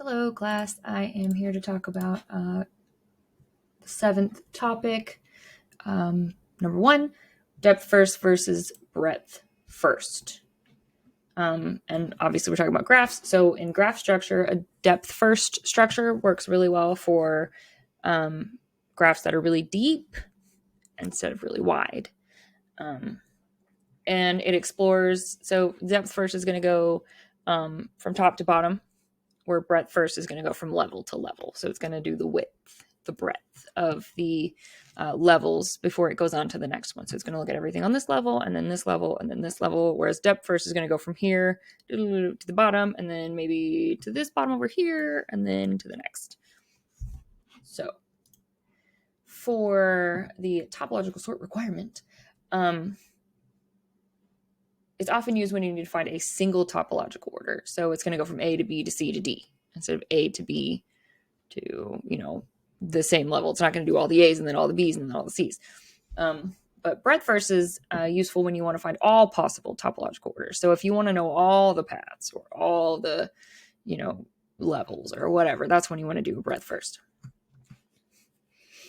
Hello, class. I am here to talk about the seventh topic. Number one, depth first versus breadth first. And obviously we're talking about graphs. So in graph structure, a depth first structure works really well for graphs that are really deep instead of really wide. And it explores, so depth first is going to go from top to bottom, where breadth first is going to go from level to level. So it's going to do the width, the breadth of the levels before it goes on to the next one. So it's going to look at everything on this level and then this level and then this level, whereas depth first is going to go from here to the bottom and then maybe to this bottom over here and then to the next. So for the topological sort requirement, it's often used when you need to find a single topological order. So it's going to go from A to B to C to D instead of A to B to, the same level. It's not going to do all the A's and then all the B's and then all the C's. But breadth first is useful when you want to find all possible topological orders. So if you want to know all the paths or all the, levels or whatever, that's when you want to do breadth first.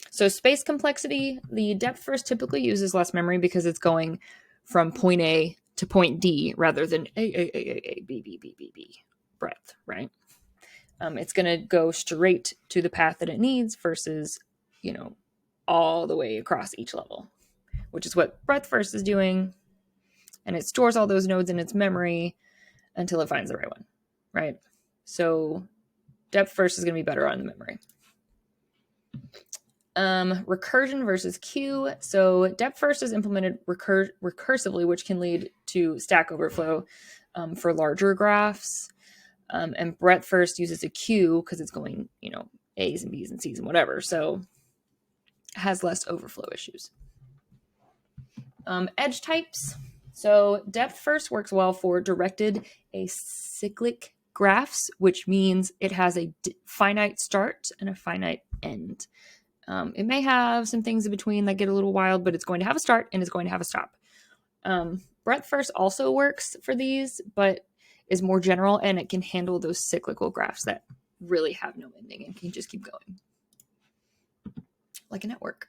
So space complexity, the depth first typically uses less memory because it's going from point A to point D rather than A, B, B, B, B, B, breadth, right? It's going to go straight to the path that it needs versus, all the way across each level, which is what breadth first is doing. And it stores all those nodes in its memory until it finds the right one, right? So depth first is going to be better on the memory. Recursion versus queue. So depth first is implemented recursively, which can lead to stack overflow for larger graphs. And breadth first uses a queue because it's going, A's and B's and C's and whatever. So it has less overflow issues. Edge types. So depth first works well for directed acyclic graphs, which means it has a finite start and a finite end. It may have some things in between that get a little wild, but it's going to have a start and it's going to have a stop. Breadth first also works for these, but is more general and it can handle those cyclical graphs that really have no ending and can just keep going. Like a network.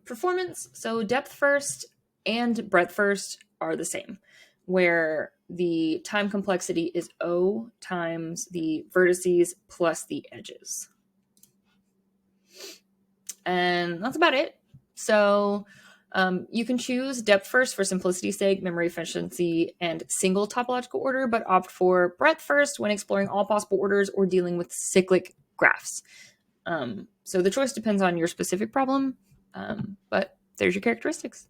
Performance. So depth first and breadth first are the same, where the time complexity is O times the vertices plus the edges. And that's about it. So you can choose depth first for simplicity's sake, memory efficiency, and single topological order, but opt for breadth first when exploring all possible orders or dealing with cyclic graphs. So the choice depends on your specific problem, but there's your characteristics.